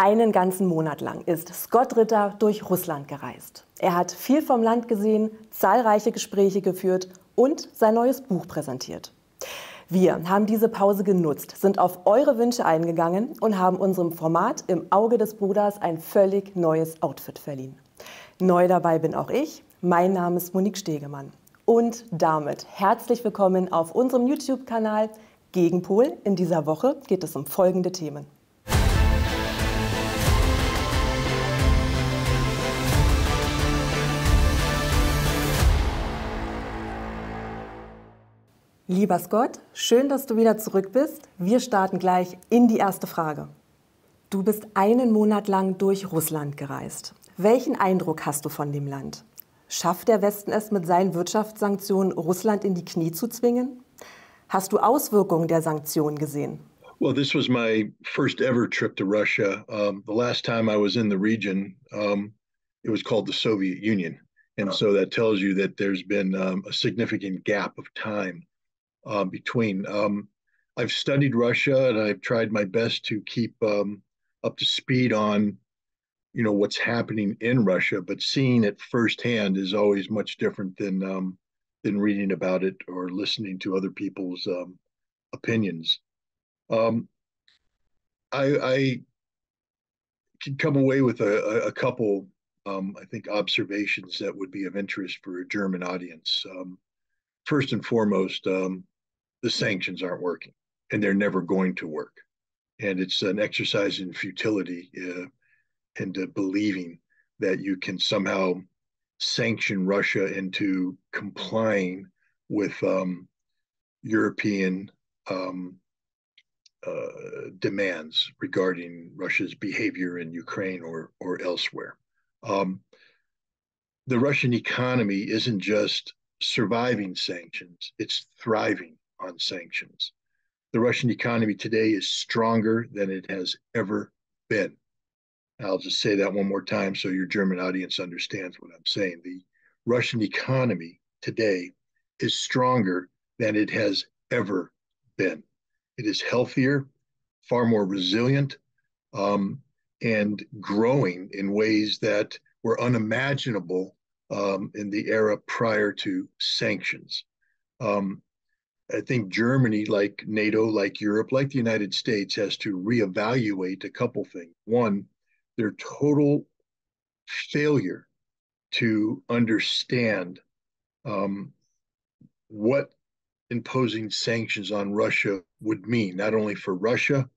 Einen ganzen Monat lang ist Scott Ritter durch Russland gereist. Er hat viel vom Land gesehen, zahlreiche Gespräche geführt und sein neues Buch präsentiert. Wir haben diese Pause genutzt, sind auf eure Wünsche eingegangen und haben unserem Format im Auge des Bruders ein völlig neues Outfit verliehen. Neu dabei bin auch ich. Mein Name ist Monique Stegemann. Und damit herzlich willkommen auf unserem YouTube-Kanal Gegenpol. In dieser Woche geht es um folgende Themen. Lieber Scott, schön, dass du wieder zurück bist. Wir starten gleich in die erste Frage. Du bist einen Monat lang durch Russland gereist. Welchen Eindruck hast du von dem Land? Schafft der Westen es mit seinen Wirtschaftssanktionen, Russland in die Knie zu zwingen? Hast du Auswirkungen der Sanktionen gesehen? Well, this was my first ever trip to Russia. The last time I was in the region, it was called the Soviet Union. And so that tells you that there's been a significant gap of time between. I've studied Russia and I've tried my best to keep up to speed on, what's happening in Russia, but seeing it firsthand is always much different than reading about it or listening to other people's opinions. I can come away with a couple, I think, observations that would be of interest for a German audience. First and foremost, the sanctions aren't working, and they're never going to work. And it's an exercise in futility and believing that you can somehow sanction Russia into complying with European demands regarding Russia's behavior in Ukraine or elsewhere. The Russian economy isn't just surviving sanctions, it's thriving on sanctions. The Russian economy today is stronger than it has ever been. I'll just say that one more time so your German audience understands what I'm saying. The Russian economy today is stronger than it has ever been. It is healthier, far more resilient, and growing in ways that were unimaginable in the era prior to sanctions. I think Germany, like NATO, like Europe, like the United States, has to reevaluate a couple things. One, their total failure to understand what imposing sanctions on Russia would mean, not only for Russia,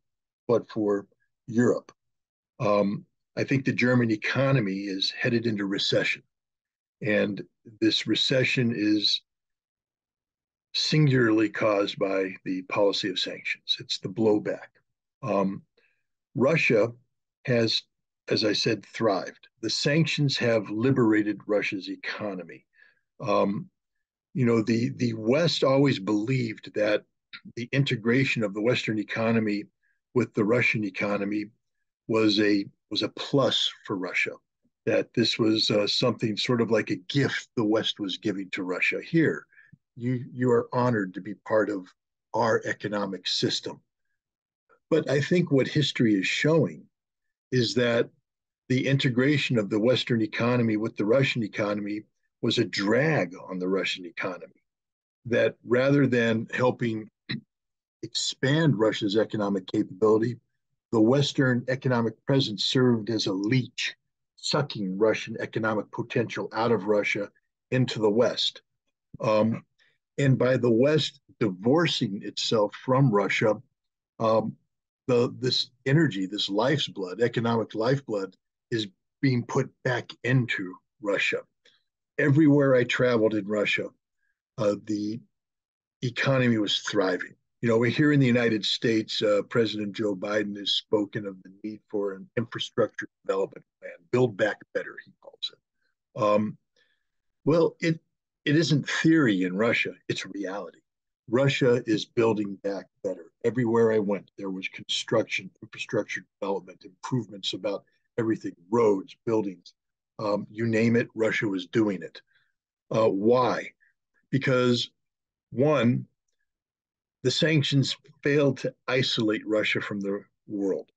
but for Europe. I think the German economy is headed into recession. And this recession is singularly caused by the policy of sanctions. It's the blowback. Russia has, as I said, thrived. The sanctions have liberated Russia's economy. The West always believed that the integration of the Western economy with the Russian economy was a plus for Russia. That this was something sort of like a gift the West was giving to Russia. Here, you are honored to be part of our economic system. But I think what history is showing is that the integration of the Western economy with the Russian economy was a drag on the Russian economy. That rather than helping expand Russia's economic capability, the Western economic presence served as a leech, sucking Russian economic potential out of Russia into the West. And by the West divorcing itself from Russia, this energy, this life's blood, economic lifeblood, is being put back into Russia. Everywhere I traveled in Russia, the economy was thriving. We're here in the United States, President Joe Biden has spoken of the need for an infrastructure development plan, build back better, he calls it. Well, it isn't theory in Russia, it's reality. Russia is building back better. Everywhere I went, there was construction, infrastructure development, improvements about everything, roads, buildings, you name it, Russia was doing it. Why? Because one, the sanctions failed to isolate Russia from the world.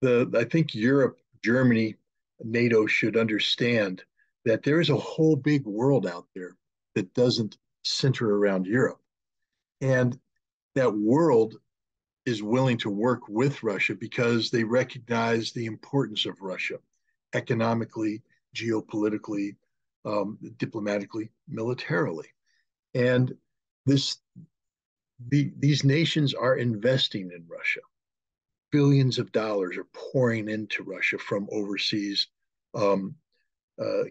I think Europe, Germany, NATO should understand that there is a whole big world out there that doesn't center around Europe. And that world is willing to work with Russia because they recognize the importance of Russia economically, geopolitically, diplomatically, militarily. And this, these nations are investing in Russia. Billions of dollars are pouring into Russia from overseas um,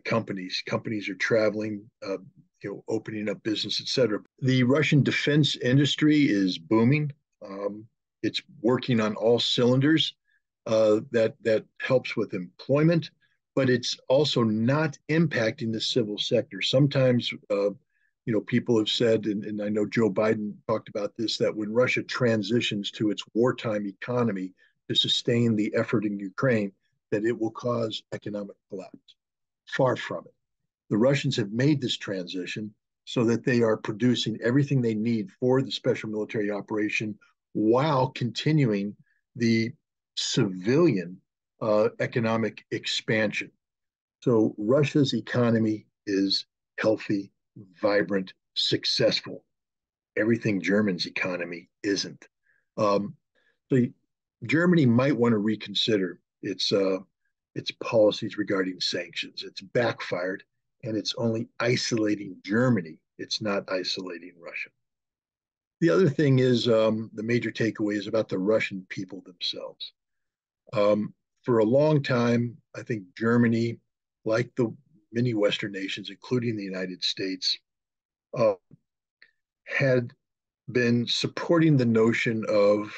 companies. Companies are traveling, opening up business, etc. The Russian defense industry is booming. It's working on all cylinders. That helps with employment, but it's also not impacting the civil sector. Sometimes, people have said, and I know Joe Biden talked about this, that when Russia transitions to its wartime economy to sustain the effort in Ukraine, that it will cause economic collapse. Far from it. The Russians have made this transition so that they are producing everything they need for the special military operation while continuing the civilian economic expansion. So Russia's economy is healthy, vibrant, successful. Everything Germany's economy isn't. So Germany might want to reconsider its policies regarding sanctions. It's backfired, and it's only isolating Germany. It's not isolating Russia. The other thing is the major takeaway is about the Russian people themselves. For a long time, I think Germany, like the many Western nations, including the United States, uh, had been supporting the notion of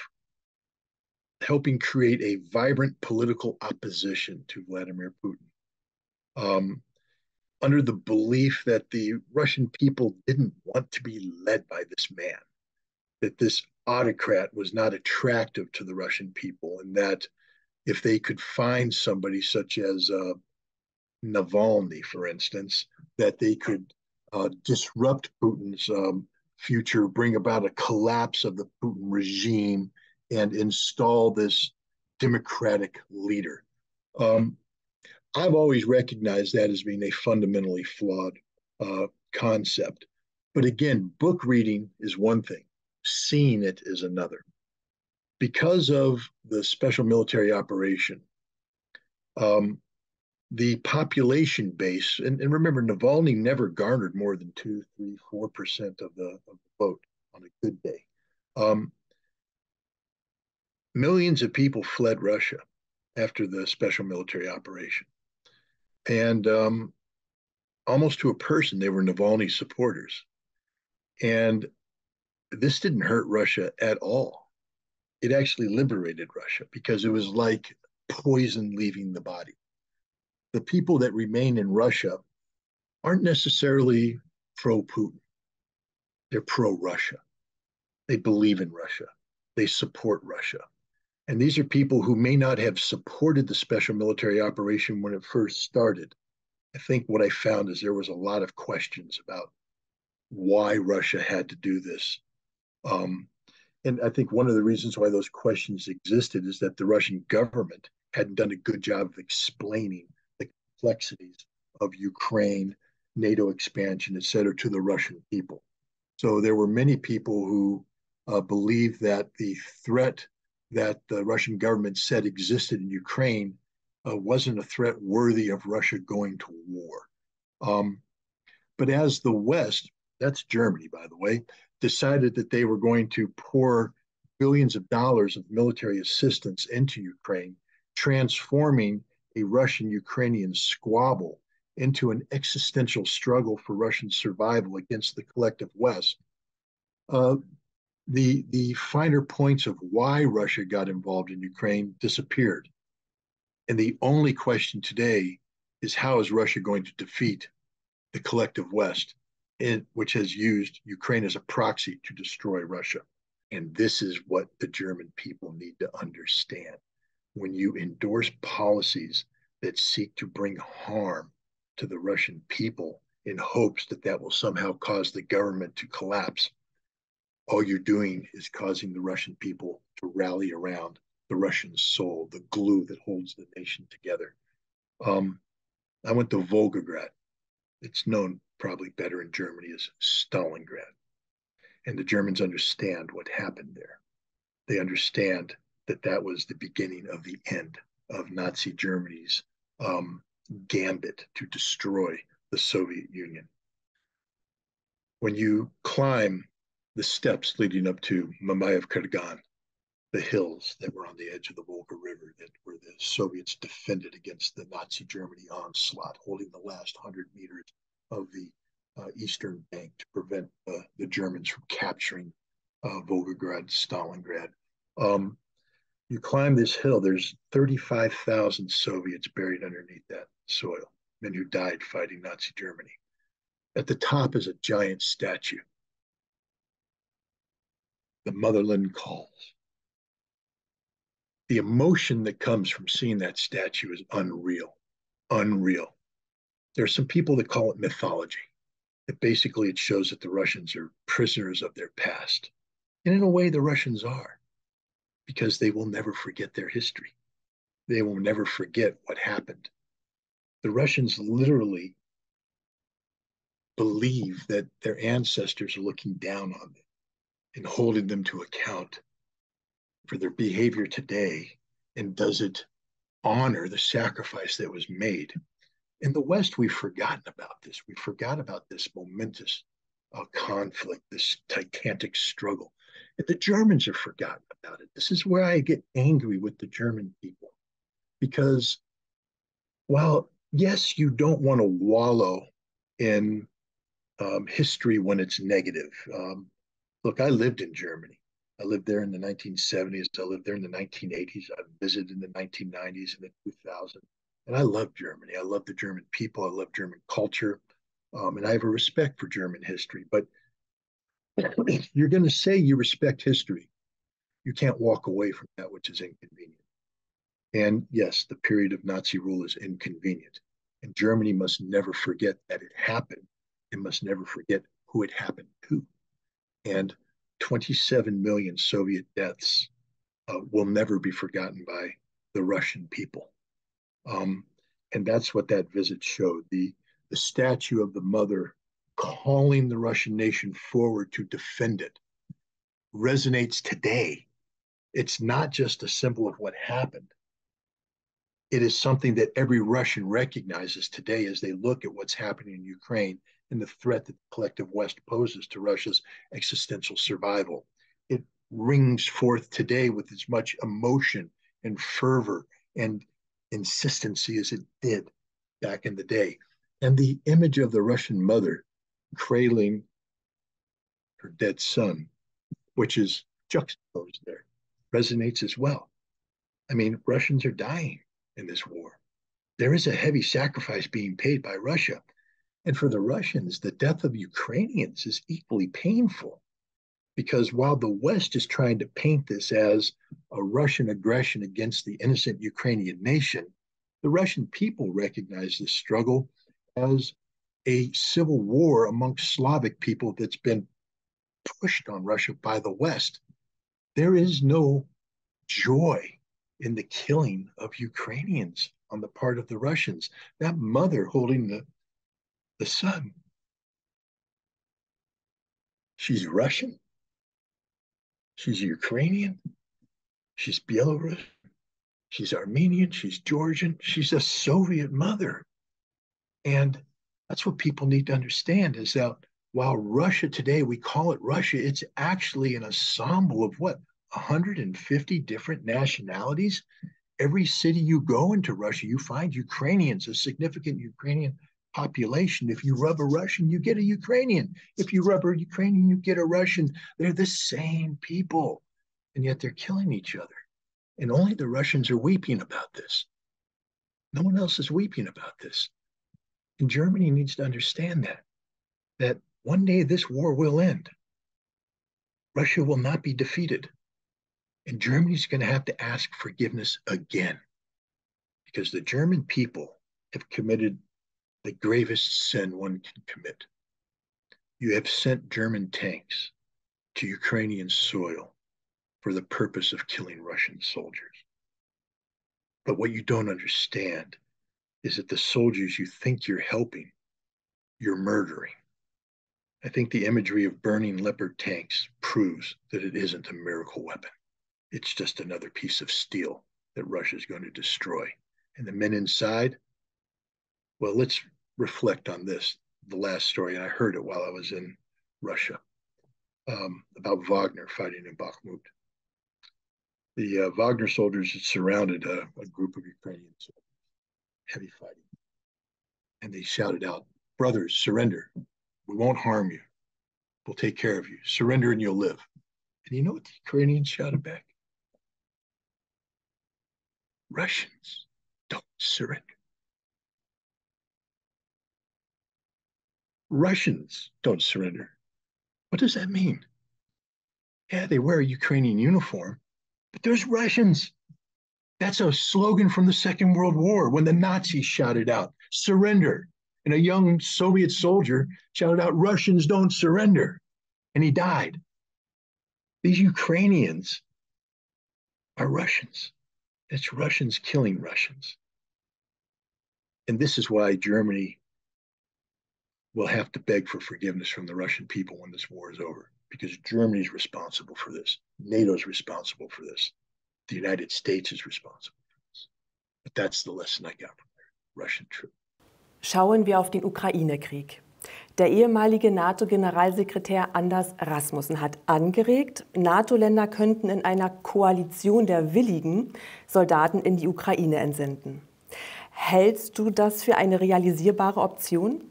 helping create a vibrant political opposition to Vladimir Putin, um, under the belief that the Russian people didn't want to be led by this man, that this autocrat was not attractive to the Russian people, and that if they could find somebody such as Navalny, for instance, that they could disrupt Putin's future, bring about a collapse of the Putin regime, and install this democratic leader. Um, I've always recognized that as being a fundamentally flawed concept. But again, book reading is one thing, seeing it is another. Because of the special military operation, um, the population base, and remember, Navalny never garnered more than 2, 3, 4% of the vote on a good day. Millions of people fled Russia after the special military operation. And almost to a person, they were Navalny supporters. And this didn't hurt Russia at all. It actually liberated Russia because it was like poison leaving the body. The people that remain in Russia aren't necessarily pro Putin. They're pro Russia. They believe in Russia. They support Russia. And these are people who may not have supported the special military operation when it first started. I think what I found is there was a lot of questions about why Russia had to do this. And I think one of the reasons why those questions existed is that the Russian government hadn't done a good job of explaining the complexities of Ukraine, NATO expansion, et cetera, to the Russian people. So there were many people who believed that the threat that the Russian government said existed in Ukraine wasn't a threat worthy of Russia going to war. But as the West, that's Germany, by the way, decided that they were going to pour billions of dollars of military assistance into Ukraine, transforming a Russian-Ukrainian squabble into an existential struggle for Russian survival against the collective West. The finer points of why Russia got involved in Ukraine disappeared. And the only question today is how is Russia going to defeat the collective West, which has used Ukraine as a proxy to destroy Russia. And this is what the German people need to understand. When you endorse policies that seek to bring harm to the Russian people in hopes that that will somehow cause the government to collapse, all you're doing is causing the Russian people to rally around the Russian soul, the glue that holds the nation together. I went to Volgograd. It's known probably better in Germany as Stalingrad. And the Germans understand what happened there. They understand that that was the beginning of the end of Nazi Germany's gambit to destroy the Soviet Union. When you climb the steps leading up to Mamayev Kurgan, the hills that were on the edge of the Volga River that where the Soviets defended against the Nazi Germany onslaught, holding the last 100 meters of the eastern bank to prevent the Germans from capturing Volgograd, Stalingrad. You climb this hill, there's 35,000 Soviets buried underneath that soil, men who died fighting Nazi Germany. At the top is a giant statue. The motherland calls. The emotion that comes from seeing that statue is unreal, unreal. There are some people that call it mythology. That basically it shows that the Russians are prisoners of their past. And in a way, the Russians are, because they will never forget their history. They will never forget what happened. The Russians literally believe that their ancestors are looking down on them and holding them to account for their behavior today, and does it honor the sacrifice that was made. In the West, we've forgotten about this. We forgot about this momentous conflict, this titanic struggle. And the Germans have forgotten about it. This is where I get angry with the German people. Because while, yes, you don't want to wallow in history when it's negative. Look, I lived in Germany. I lived there in the 1970s. I lived there in the 1980s. I visited in the 1990s and the 2000s. And I love Germany. I love the German people. I love German culture. And I have a respect for German history. But if you're going to say you respect history, you can't walk away from that which is inconvenient. And yes, the period of Nazi rule is inconvenient. And Germany must never forget that it happened. It must never forget who it happened to. And 27 million Soviet deaths will never be forgotten by the Russian people. And that's what that visit showed. The statue of the mother calling the Russian nation forward to defend it resonates today. It's not just a symbol of what happened. It is something that every Russian recognizes today as they look at what's happening in Ukraine and the threat that the collective West poses to Russia's existential survival. It rings forth today with as much emotion and fervor and insistency as it did back in the day. And the image of the Russian mother cradling her dead son, which is juxtaposed there, resonates as well. I mean, Russians are dying in this war. There is a heavy sacrifice being paid by Russia. And for the Russians, the death of Ukrainians is equally painful, because while the West is trying to paint this as a Russian aggression against the innocent Ukrainian nation, the Russian people recognize this struggle as a civil war amongst Slavic people that's been pushed on Russia by the West. There is no joy in the killing of Ukrainians on the part of the Russians. That mother holding the son, she's Russian, she's Ukrainian, she's Belarus, she's Armenian, she's Georgian, she's a Soviet mother. And that's what people need to understand, is that while Russia today, we call it Russia, it's actually an ensemble of what, 150 different nationalities? Every city you go into Russia, you find Ukrainians, a significant Ukrainian population. If you rub a Russian, you get a Ukrainian. If you rub a Ukrainian, you get a Russian. They're the same people, and yet they're killing each other. And only the Russians are weeping about this. No one else is weeping about this. And Germany needs to understand that one day this war will end. Russia will not be defeated. And Germany's going to have to ask forgiveness again, because the German people have committed the gravest sin one can commit. You have sent German tanks to Ukrainian soil for the purpose of killing Russian soldiers. But what you don't understand is that the soldiers you think you're helping, you're murdering. I think the imagery of burning Leopard tanks proves that it isn't a miracle weapon. It's just another piece of steel that Russia is going to destroy. And the men inside, well, let's reflect on this, the last story, and I heard it while I was in Russia, about Wagner fighting in Bakhmut. The Wagner soldiers had surrounded a group of Ukrainians, heavy fighting, and they shouted out, "Brothers, surrender. We won't harm you. We'll take care of you. Surrender and you'll live." And you know what the Ukrainians shouted back? "Russians don't surrender. Russians don't surrender." What does that mean? Yeah, they wear a Ukrainian uniform, but there's Russians. That's a slogan from the Second World War when the Nazis shouted out, "Surrender." And a young Soviet soldier shouted out, "Russians don't surrender." And he died. These Ukrainians are Russians. It's Russians killing Russians. And this is why Germany will have to beg for forgiveness from the Russian people when this war is over, because Germany's responsible for this. NATO's responsible for this. The United States is responsible for this. But that's the lesson I got from there. Russian troops. Schauen wir auf den Ukraine-Krieg. Der ehemalige NATO-Generalsekretär Anders Rasmussen hat angeregt, NATO-Länder könnten in einer Koalition der Willigen Soldaten in die Ukraine entsenden. Hältst du das für eine realisierbare Option?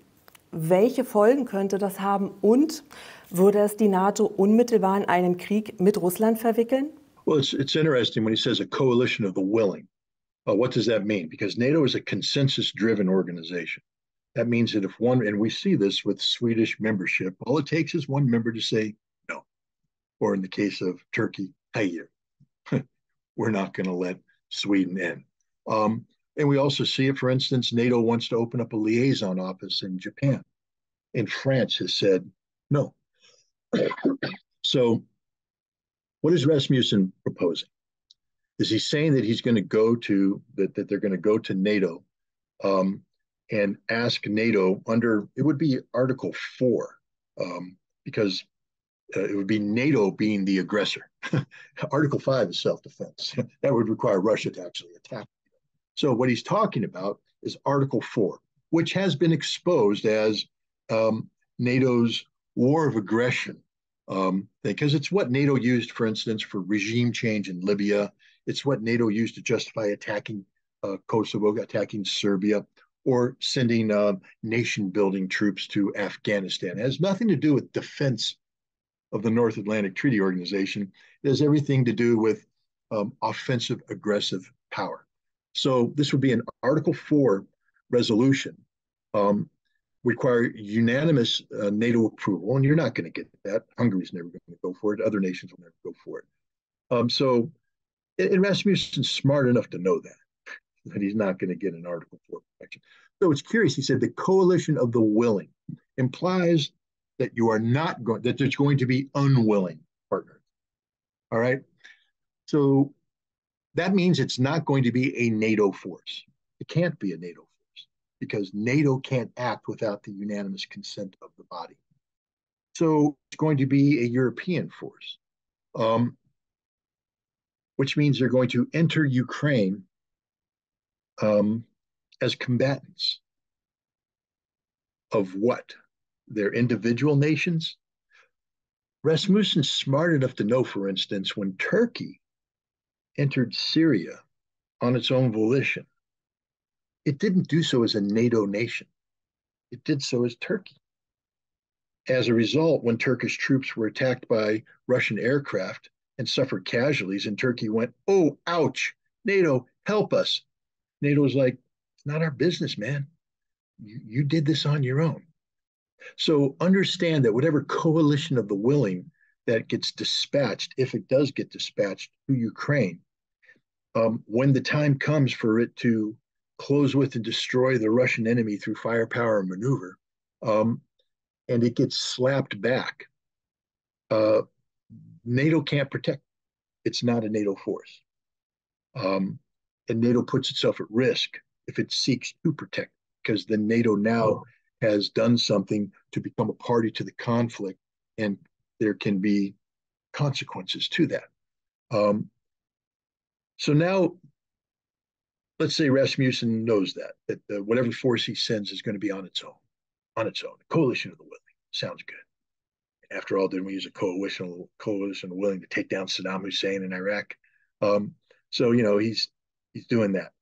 Welche Folgen könnte das haben und würde es die NATO unmittelbar in einen Krieg mit Russland verwickeln? Well, it's interesting when he says a coalition of the willing. What does that mean? Because NATO is a consensus-driven organization. That means that if one, and we see this with Swedish membership, all it takes is one member to say no. Or in the case of Turkey, hayır. We're not going to let Sweden in. And we also see it, for instance, NATO wants to open up a liaison office in Japan. And France has said no. So what is Rasmussen proposing? Is he saying that he's going to go to, that they're going to go to NATO and ask NATO under, it would be Article 4, because it would be NATO being the aggressor. Article 5 is self-defense. That would require Russia to actually attack. So what he's talking about is Article 4, which has been exposed as NATO's war of aggression, because it's what NATO used, for instance, for regime change in Libya. It's what NATO used to justify attacking Kosovo, attacking Serbia, or sending nation-building troops to Afghanistan. It has nothing to do with defense of the North Atlantic Treaty Organization. It has everything to do with offensive, aggressive power. So this would be an Article 4 resolution, require unanimous NATO approval, and you're not going to get that. Hungary's never going to go for it. Other nations will never go for it. And Rasmussen's smart enough to know that he's not going to get an Article 4 protection. So it's curious. He said the coalition of the willing implies that you are not going, that there's going to be unwilling partners. All right. So that means it's not going to be a NATO force. It can't be a NATO force because NATO can't act without the unanimous consent of the body. So it's going to be a European force, which means they're going to enter Ukraine as combatants of what? Their individual nations? Rasmussen's smart enough to know, for instance, when Turkey entered Syria on its own volition, it didn't do so as a NATO nation. It did so as Turkey. As a result, when Turkish troops were attacked by Russian aircraft and suffered casualties, and Turkey went, "Oh, ouch, NATO, help us." NATO was like, "It's not our business, man. You did this on your own." So understand that whatever coalition of the willing that gets dispatched, if it does get dispatched to Ukraine, when the time comes for it to close with and destroy the Russian enemy through firepower and maneuver, and it gets slapped back, NATO can't protect it's not a NATO force. And NATO puts itself at risk if it seeks to protect, because then NATO now has done something to become a party to the conflict, and there can be consequences to that. So now, let's say Rasmussen knows that whatever force he sends is going to be on its own, a coalition of the willing. Sounds good. After all, didn't we use a coalition of the willing to take down Saddam Hussein in Iraq? So, he's doing that.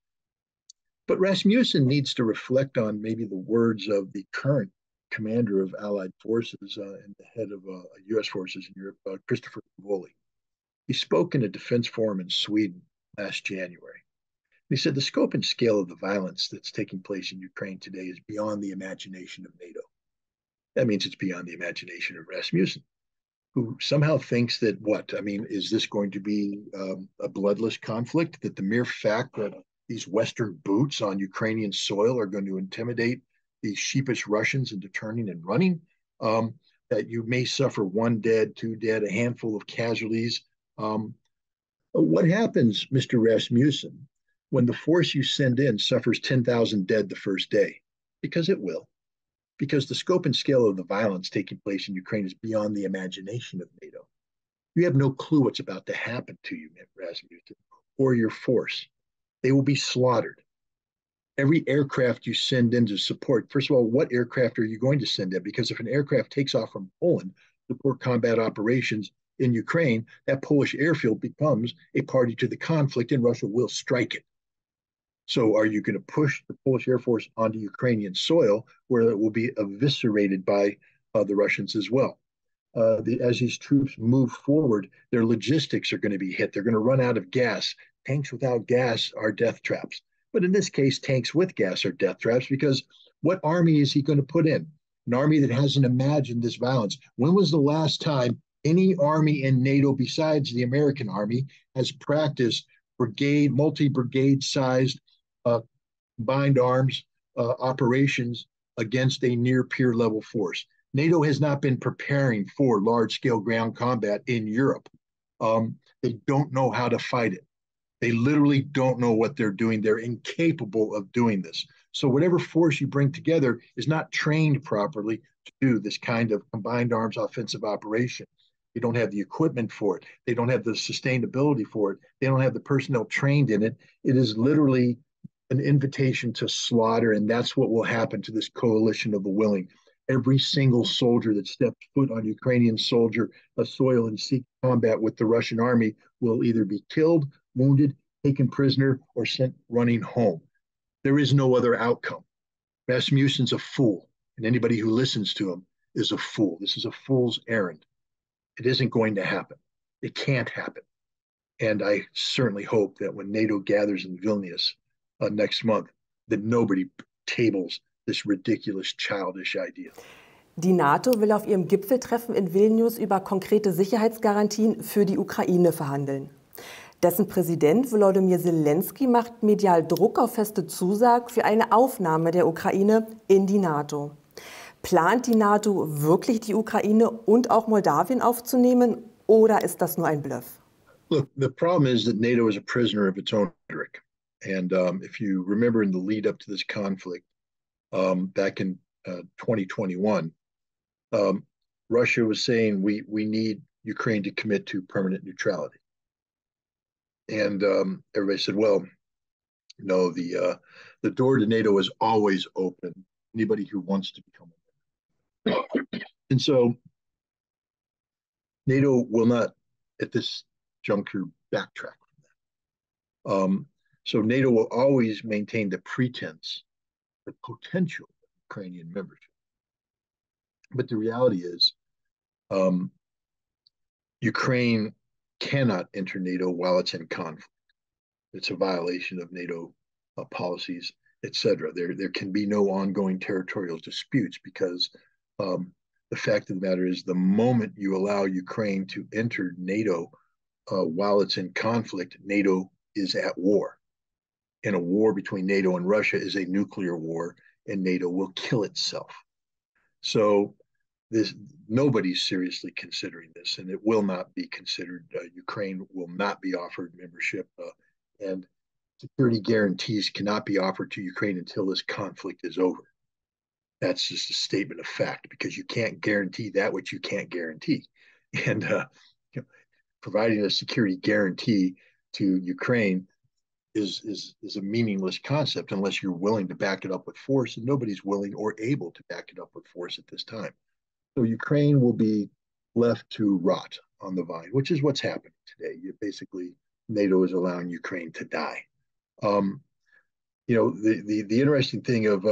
But Rasmussen needs to reflect on maybe the words of the current commander of Allied forces and the head of U.S. forces in Europe, Christopher Woolley. He spoke in a defense forum in Sweden last January. He said the scope and scale of the violence that's taking place in Ukraine today is beyond the imagination of NATO. That means it's beyond the imagination of Rasmussen, who somehow thinks that is this going to be a bloodless conflict? That the mere fact that these Western boots on Ukrainian soil are going to intimidate these sheepish Russians into turning and running, that you may suffer 1 dead, 2 dead, a handful of casualties. What happens, Mr. Rasmussen, when the force you send in suffers 10,000 dead the first day? Because it will. Because the scope and scale of the violence taking place in Ukraine is beyond the imagination of NATO. You have no clue what's about to happen to you, Rasmussen, or your force. They will be slaughtered. Every aircraft you send in to support, first of all, what aircraft are you going to send in? Because if an aircraft takes off from Poland to support combat operations in Ukraine, that Polish airfield becomes a party to the conflict and Russia will strike it. So are you going to push the Polish Air Force onto Ukrainian soil where it will be eviscerated by the Russians as well? As these troops move forward, their logistics are going to be hit. They're going to run out of gas. Tanks without gas are death traps. But in this case, tanks with gas are death traps, because what army is he going to put in? An army that hasn't imagined this violence. When was the last time any army in NATO besides the American army has practiced multi-brigade sized combined arms operations against a near peer level force? NATO has not been preparing for large-scale ground combat in Europe. They don't know how to fight it. They literally don't know what they're doing. They're incapable of doing this. So whatever force you bring together is not trained properly to do this kind of combined arms offensive operation. They don't have the equipment for it. They don't have the sustainability for it. They don't have the personnel trained in it. It is literally an invitation to slaughter, and that's what will happen to this coalition of the willing. Every single soldier that steps foot on Ukrainian soil and seeks combat with the Russian army will either be killed, wounded, taken prisoner, or sent running home. There is no other outcome. Rasmussen's a fool, and anybody who listens to him is a fool. This is a fool's errand. It isn't going to happen. It can't happen. And I certainly hope that when NATO gathers in Vilnius next month, that nobody tables this ridiculous, childish idea. Die NATO will auf ihrem Gipfeltreffen in Vilnius über konkrete Sicherheitsgarantien für die Ukraine verhandeln. Dessen Präsident Volodymyr Zelensky macht medial Druck auf feste Zusagen für eine Aufnahme der Ukraine in die NATO. Plant die NATO wirklich, die Ukraine und auch Moldawien aufzunehmen, oder ist das nur ein Bluff? Look, the problem is that NATO is a prisoner of its own rhetoric. And if you remember in the lead up to this conflict, back in 2021, Russia was saying we need Ukraine to commit to permanent neutrality. And everybody said, well, no, the door to NATO is always open. Anybody who wants to become a member. And so NATO will not, at this juncture, backtrack from that. So NATO will always maintain the pretense, the potential of Ukrainian membership. But the reality is, Ukraine cannot enter NATO while it's in conflict. It's a violation of NATO policies, etc. There can be no ongoing territorial disputes, because the fact of the matter is, the moment you allow Ukraine to enter NATO while it's in conflict, NATO is at war. And a war between NATO and Russia is a nuclear war, and NATO will kill itself. So this nobody's seriously considering this, and it will not be considered. Ukraine will not be offered membership, and security guarantees cannot be offered to Ukraine until this conflict is over. That's just a statement of fact, because you can't guarantee that which you can't guarantee. And you know, providing a security guarantee to Ukraine is a meaningless concept unless you're willing to back it up with force, and nobody's willing or able to back it up with force at this time. So Ukraine will be left to rot on the vine, which is what's happening today. Basically, NATO is allowing Ukraine to die. The interesting thing of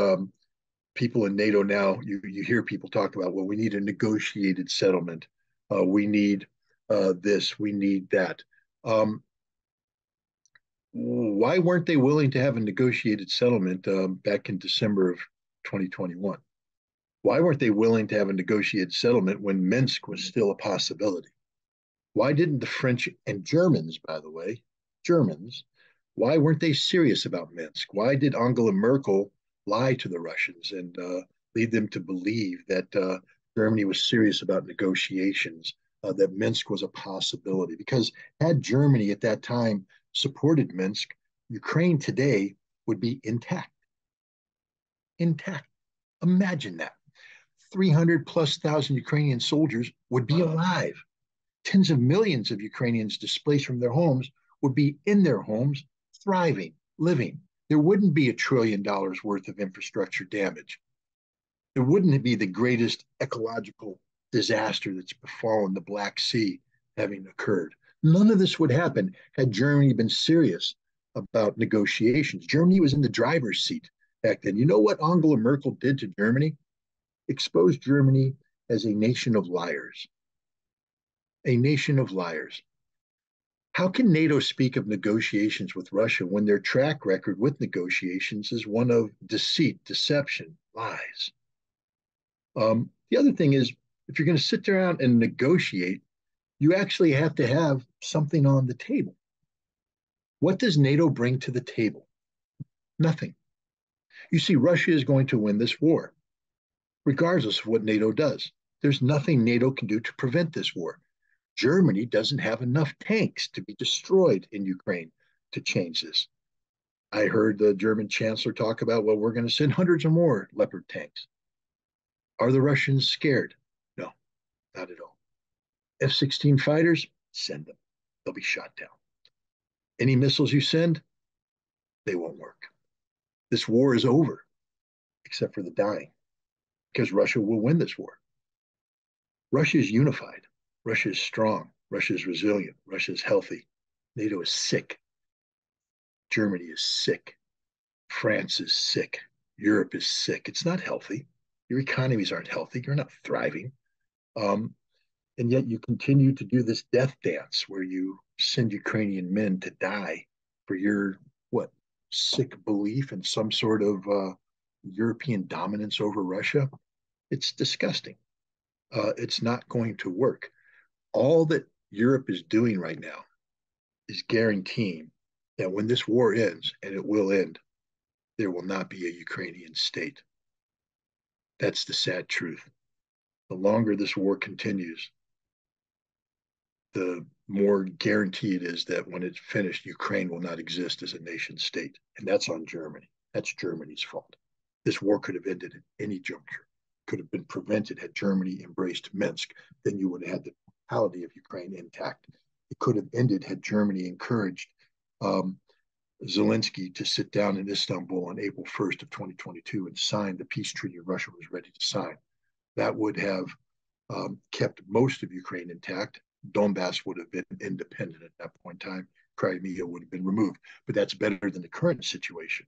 people in NATO now, you hear people talk about, well, we need a negotiated settlement. We need this, we need that. Why weren't they willing to have a negotiated settlement back in December of 2021? Why weren't they willing to have a negotiated settlement when Minsk was still a possibility? Why didn't the French and Germans, by the way, why weren't they serious about Minsk? Why did Angela Merkel lie to the Russians and lead them to believe that Germany was serious about negotiations, that Minsk was a possibility? Because had Germany at that time supported Minsk, Ukraine today would be intact. Intact. Imagine that. 300,000+ Ukrainian soldiers would be alive. Tens of millions of Ukrainians displaced from their homes would be in their homes, thriving, living. There wouldn't be $1 trillion worth of infrastructure damage. There wouldn't be the greatest ecological disaster that's befallen the Black Sea having occurred. None of this would happen had Germany been serious about negotiations. Germany was in the driver's seat back then. You know what Angela Merkel did to Germany? Exposed Germany as a nation of liars. A nation of liars. How can NATO speak of negotiations with Russia when their track record with negotiations is one of deceit, deception, lies? The other thing is, if you're going to sit around and negotiate, you actually have to have something on the table. What does NATO bring to the table? Nothing. You see, Russia is going to win this war, regardless of what NATO does. There's nothing NATO can do to prevent this war. Germany doesn't have enough tanks to be destroyed in Ukraine to change this. I heard the German chancellor talk about, well, we're going to send hundreds of more Leopard tanks. Are the Russians scared? No, not at all. F-16 fighters, send them. They'll be shot down. Any missiles you send, they won't work. This war is over, except for the dying, because Russia will win this war. Russia is unified. Russia is strong. Russia is resilient. Russia is healthy. NATO is sick. Germany is sick. France is sick. Europe is sick. It's not healthy. Your economies aren't healthy. You're not thriving. And yet you continue to do this death dance where you send Ukrainian men to die for your, sick belief in some sort of European dominance over Russia. It's disgusting. It's not going to work. All that Europe is doing right now is guaranteeing that when this war ends, and it will end, there will not be a Ukrainian state. That's the sad truth. The longer this war continues, the more guarantee it is that when it's finished, Ukraine will not exist as a nation state. And that's on Germany. That's Germany's fault. This war could have ended at any juncture, could have been prevented had Germany embraced Minsk. Then you would have had the totality of Ukraine intact. It could have ended had Germany encouraged Zelensky to sit down in Istanbul on April 1st of 2022 and sign the peace treaty Russia was ready to sign. That would have kept most of Ukraine intact. Donbass would have been independent at that point in time. Crimea would have been removed. But that's better than the current situation.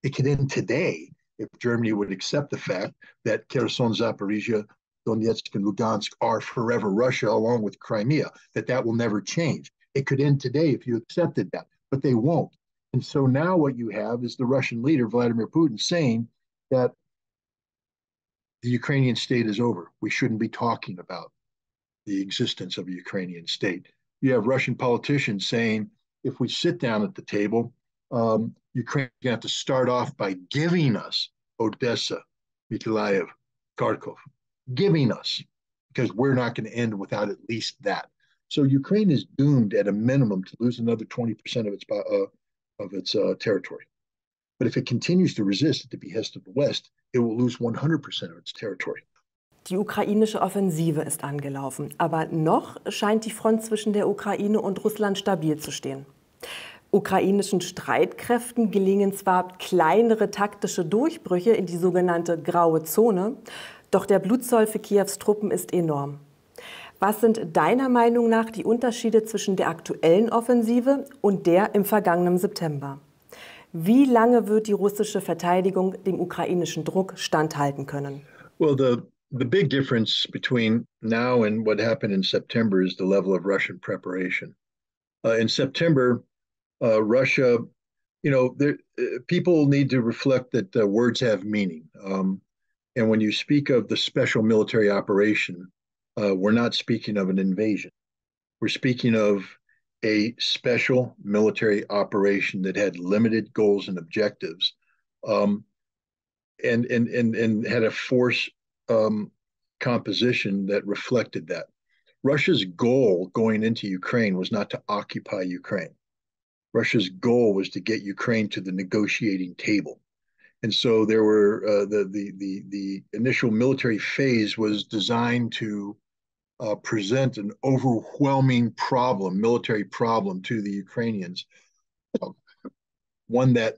It could end today if Germany would accept the fact that Kherson, Zaporizhia, Donetsk, and Lugansk are forever Russia, along with Crimea, that will never change. It could end today if you accepted that, but they won't. And so now what you have is the Russian leader, Vladimir Putin, saying that the Ukrainian state is over. We shouldn't be talking about the existence of a Ukrainian state. You have Russian politicians saying, if we sit down at the table, Ukraine's going to have to start off by giving us Odessa, Mykolaiv, Kharkov. giving us, because we're not going to end without at least that. So Ukraine is doomed at a minimum to lose another 20% of its territory. But if it continues to resist at the behest of the West, it will lose 100% of its territory. Die ukrainische Offensive ist angelaufen, aber noch scheint die Front zwischen der Ukraine und Russland stabil zu stehen. Ukrainischen Streitkräften gelingen zwar kleinere taktische Durchbrüche in die sogenannte graue Zone, doch der Blutzoll für Kiews Truppen ist enorm. Was sind deiner Meinung nach die Unterschiede zwischen der aktuellen Offensive und der im vergangenen September? Wie lange wird die russische Verteidigung dem ukrainischen Druck standhalten können? Well, the big difference between now and what happened in September is the level of Russian preparation. In September, Russia, people need to reflect that words have meaning. And when you speak of the special military operation, we're not speaking of an invasion. We're speaking of a special military operation that had limited goals and objectives, and had a force composition that reflected that. Russia's goal going into Ukraine was not to occupy Ukraine. Russia's goal was to get Ukraine to the negotiating table. And so there were the initial military phase was designed to present an overwhelming military problem to the Ukrainians, one that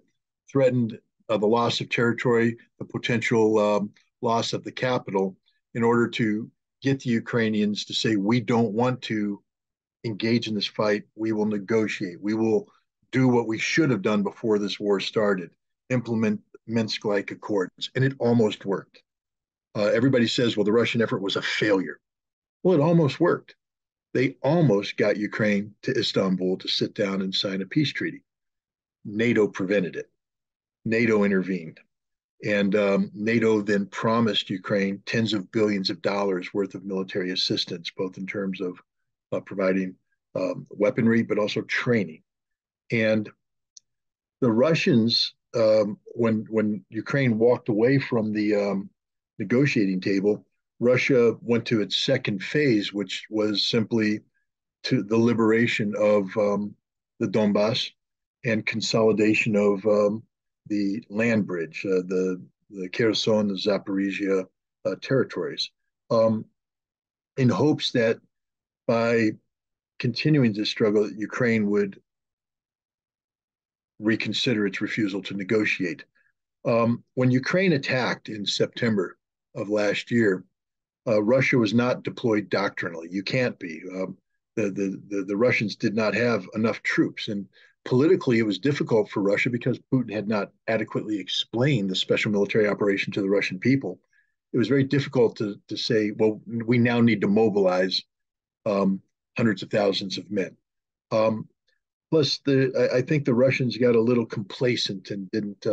threatened the loss of territory, the potential loss of the capital, in order to get the Ukrainians to say, we don't want to engage in this fight. We will negotiate. We will do what we should have done before this war started, implement Minsk-like accords. And it almost worked. Everybody says, well, the Russian effort was a failure. Well, it almost worked. They almost got Ukraine to Istanbul to sit down and sign a peace treaty. NATO prevented it. NATO intervened. And NATO then promised Ukraine tens of billions of dollars worth of military assistance, both in terms of providing weaponry, but also training. And the Russians, when Ukraine walked away from the negotiating table, Russia went to its second phase, which was simply to the liberation of the Donbass and consolidation of the land bridge, the Kherson, the Zaporizhia territories, in hopes that by continuing this struggle, Ukraine would reconsider its refusal to negotiate. When Ukraine attacked in September of last year, Russia was not deployed doctrinally. You can't be. The Russians did not have enough troops, and politically it was difficult for Russia because Putin had not adequately explained the special military operation to the Russian people. It was very difficult to say, well, we now need to mobilize hundreds of thousands of men. Plus, I think the Russians got a little complacent and didn't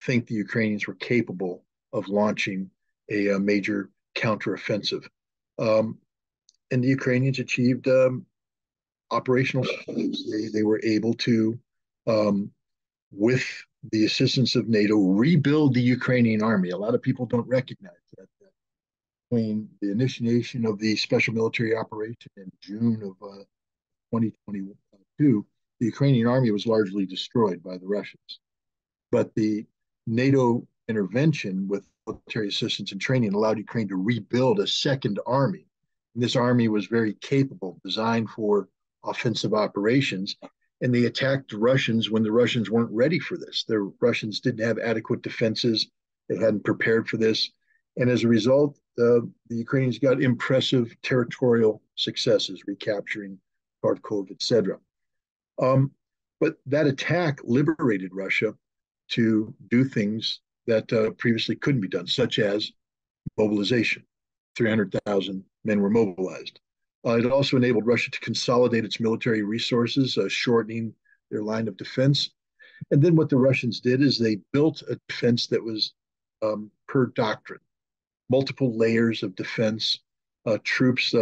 think the Ukrainians were capable of launching a major counteroffensive. And the Ukrainians achieved operational success. They were able to, with the assistance of NATO, rebuild the Ukrainian army. A lot of people don't recognize that. Between the initiation of the special military operation in June of 2022, the Ukrainian army was largely destroyed by the Russians. But the NATO intervention with military assistance and training allowed Ukraine to rebuild a second army. And this army was very capable, designed for offensive operations. And they attacked the Russians when the Russians weren't ready for this. The Russians didn't have adequate defenses. They hadn't prepared for this. And as a result, the Ukrainians got impressive territorial successes, recapturing Kharkov, etc. But that attack liberated Russia to do things that previously couldn't be done, such as mobilization. 300,000 men were mobilized. It also enabled Russia to consolidate its military resources, shortening their line of defense. And then what the Russians did is they built a defense that was per doctrine, multiple layers of defense, troops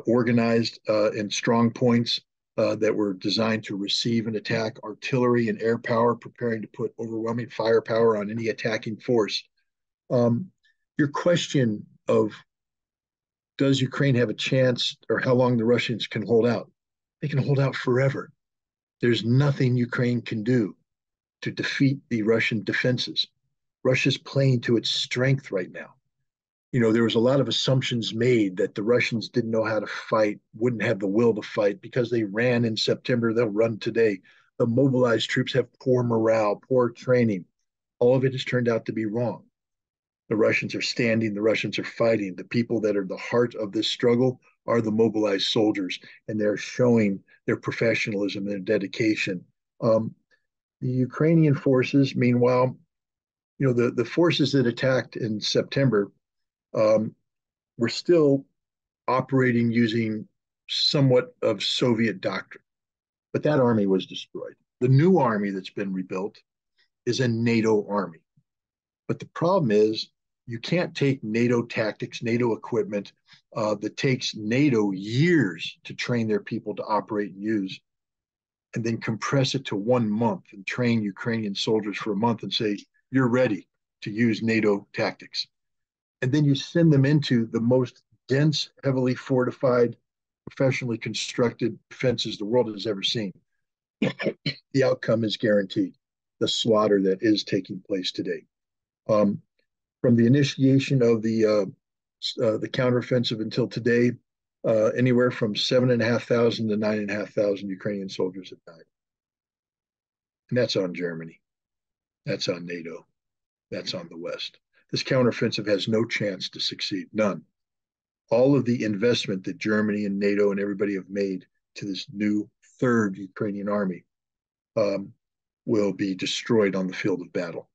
organized in strong points that were designed to receive and attack, artillery and air power, preparing to put overwhelming firepower on any attacking force. Your question of does Ukraine have a chance, or how long the Russians can hold out? They can hold out forever. There's nothing Ukraine can do to defeat the Russian defenses. Russia's playing to its strength right now. You know, there was a lot of assumptions made that the Russians didn't know how to fight, wouldn't have the will to fight because they ran in September, they'll run today. The mobilized troops have poor morale, poor training. All of it has turned out to be wrong. The Russians are standing, the Russians are fighting. The people that are the heart of this struggle are the mobilized soldiers, and they're showing their professionalism and their dedication. The Ukrainian forces, meanwhile, you know, the forces that attacked in September were still operating using somewhat of Soviet doctrine, but that army was destroyed. The new army that's been rebuilt is a NATO army. But the problem is you can't take NATO tactics, NATO equipment that takes NATO years to train their people to operate and use, and then compress it to 1 month and train Ukrainian soldiers for a month and say, you're ready to use NATO tactics. And then you send them into the most dense, heavily fortified, professionally constructed defenses the world has ever seen. The outcome is guaranteed, the slaughter that is taking place today. From the initiation of the counteroffensive until today, anywhere from 7,500 to 9,500 Ukrainian soldiers have died. And that's on Germany. That's on NATO. That's on the West. This counteroffensive has no chance to succeed, none. All of the investment that Germany and NATO and everybody have made to this new third Ukrainian army will be destroyed on the field of battle.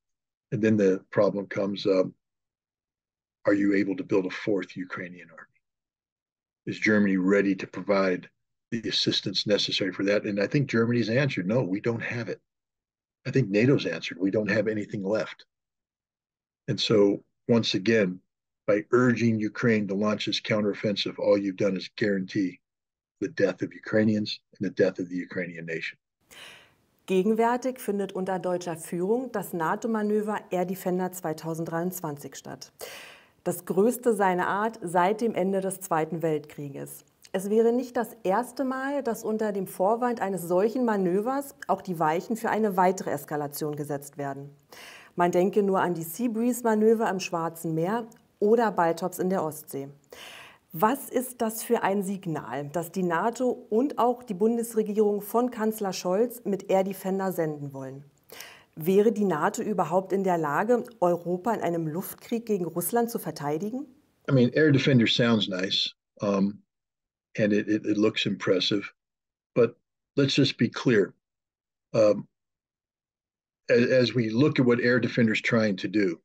And then the problem comes, are you able to build a fourth Ukrainian army? Is Germany ready to provide the assistance necessary for that? And I think Germany's answered, no, we don't have it. I think NATO's answered, we don't have anything left. And so, once again, by urging Ukraine to launch this counteroffensive, all you've done is guarantee the death of Ukrainians and the death of the Ukrainian nation. Gegenwärtig findet unter deutscher Führung das NATO-Manöver Air Defender 2023 statt. Das größte seiner Art seit dem Ende des Zweiten Weltkrieges. Es wäre nicht das erste Mal, dass unter dem Vorwand eines solchen Manövers auch die Weichen für eine weitere Eskalation gesetzt werden. Man denke nur an die Sea Breeze-Manöver im Schwarzen Meer oder Baltops in der Ostsee. Was ist das für ein Signal, das die NATO und auch die Bundesregierung von Kanzler Scholz mit Air Defender senden wollen? Wäre die NATO überhaupt in der Lage, Europa in einem Luftkrieg gegen Russland zu verteidigen? I mean, Air Defender sounds nice, and it looks impressive, but let's just be clear. As we look at what Air Defender is trying to do,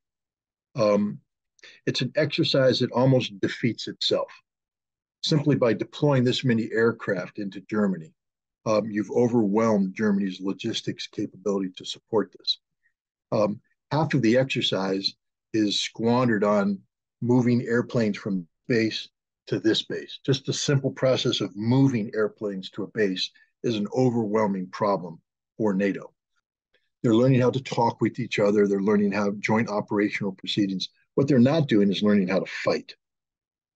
it's an exercise that almost defeats itself. Simply by deploying this many aircraft into Germany, you've overwhelmed Germany's logistics capability to support this. Half of the exercise is squandered on moving airplanes from base to this base. Just the simple process of moving airplanes to a base is an overwhelming problem for NATO. They're learning how to talk with each other. They're learning how joint operational proceedings. What they're not doing is learning how to fight.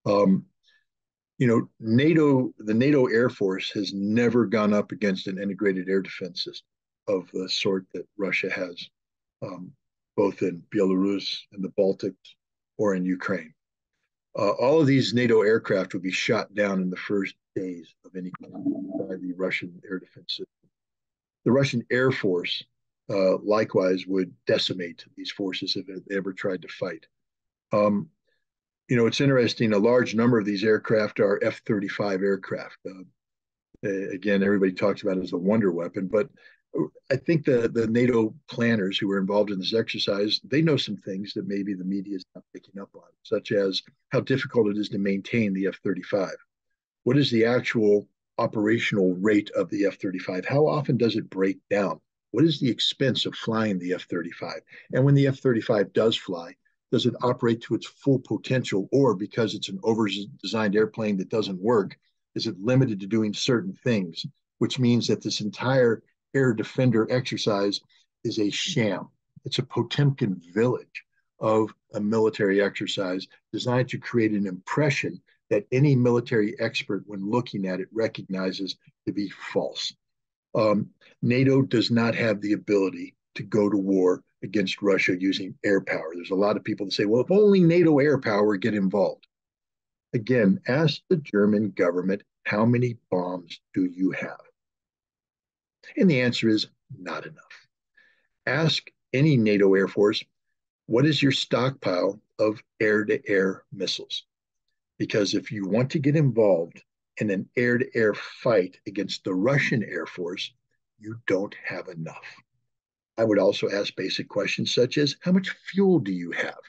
You know, the NATO Air Force has never gone up against an integrated air defense system of the sort that Russia has, both in Belarus and the Baltics or in Ukraine. All of these NATO aircraft would be shot down in the first days of any conflict by the Russian air defense system. The Russian Air Force likewise would decimate these forces if they ever tried to fight. You know, it's interesting, a large number of these aircraft are F-35 aircraft. Again, everybody talks about it as a wonder weapon, but I think the NATO planners who were involved in this exercise, they know some things that maybe the media is not picking up on, such as how difficult it is to maintain the F-35. What is the actual operational rate of the F-35? How often does it break down? What is the expense of flying the F-35? And when the F-35 does fly, does it operate to its full potential, or because it's an over-designed airplane that doesn't work, is it limited to doing certain things, which means that this entire air defender exercise is a sham. It's a Potemkin village. of a military exercise designed to create an impression that any military expert, when looking at it, recognizes to be false. NATO does not have the ability to go to war against Russia using air power. There's a lot of people that say, well, if only NATO air power would get involved. Again, ask the German government, how many bombs do you have? And the answer is not enough. Ask any NATO Air Force, what is your stockpile of air-to-air missiles? Because if you want to get involved in an air-to-air fight against the Russian Air Force, you don't have enough. I would also ask basic questions such as, how much fuel do you have?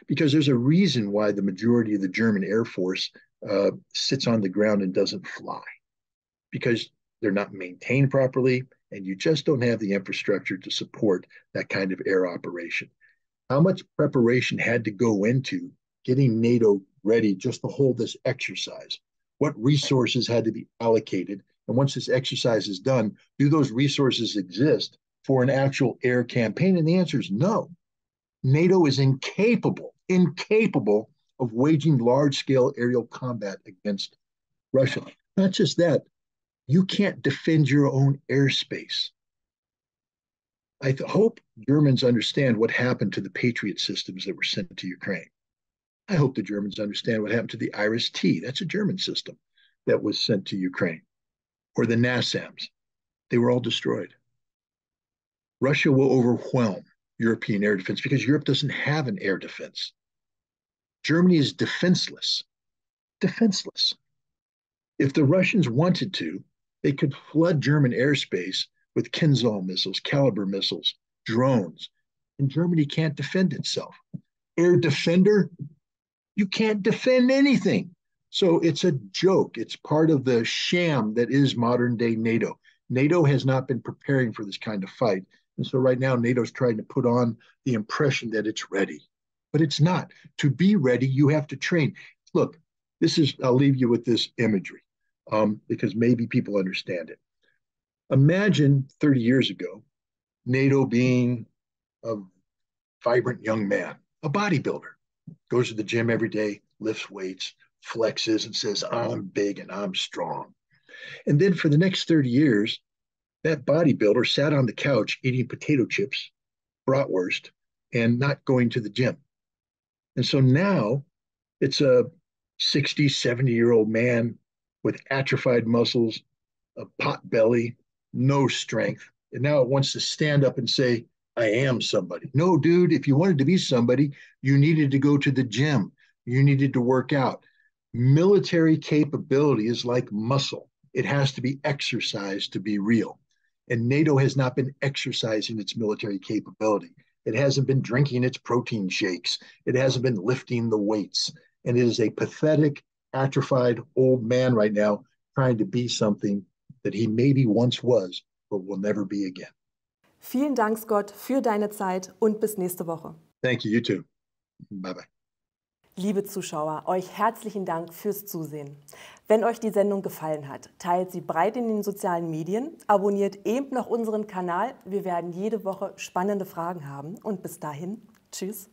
Because there's a reason why the majority of the German Air Force sits on the ground and doesn't fly. Because they're not maintained properly, and you just don't have the infrastructure to support that kind of air operation. How much preparation had to go into getting NATO ready just to hold this exercise? What resources had to be allocated? And once this exercise is done, do those resources exist for an actual air campaign? And the answer is no. NATO is incapable of waging large-scale aerial combat against Russia. Not just that, you can't defend your own airspace. I hope Germans understand what happened to the Patriot systems that were sent to Ukraine. I hope the Germans understand what happened to the Iris-T. That's a German system that was sent to Ukraine. Or the NASAMS. They were all destroyed. Russia will overwhelm European air defense because Europe doesn't have an air defense. Germany is defenseless. Defenseless. If the Russians wanted to, they could flood German airspace with Kinzhal missiles, Caliber missiles, drones, and Germany can't defend itself. Air defender, you can't defend anything. So it's a joke. It's part of the sham that is modern day NATO. NATO has not been preparing for this kind of fight. And so right now, NATO's trying to put on the impression that it's ready, but it's not. To be ready, you have to train. Look, I'll leave you with this imagery because maybe people understand it. Imagine 30 years ago, NATO being a vibrant young man, a bodybuilder, goes to the gym every day, lifts weights, flexes and says, I'm big and I'm strong. And then for the next 30 years, that bodybuilder sat on the couch eating potato chips, bratwurst, and not going to the gym. And so now it's a 60, 70-year-old man with atrophied muscles, a pot belly, no strength. And now it wants to stand up and say, I am somebody. No, dude, if you wanted to be somebody, you needed to go to the gym. You needed to work out. Military capability is like muscle. It has to be exercised to be real. And NATO has not been exercising its military capability. It hasn't been drinking its protein shakes. It hasn't been lifting the weights. And it is a pathetic, atrophied old man right now trying to be something that he maybe once was, but will never be again. Vielen Dank, Scott, für deine Zeit und bis nächste Woche. Thank you, you too. Bye-bye. Liebe Zuschauer, euch herzlichen Dank fürs Zusehen. Wenn euch die Sendung gefallen hat, teilt sie breit in den sozialen Medien, abonniert eben noch unseren Kanal. Wir werden jede Woche spannende Fragen haben. Und bis dahin, tschüss.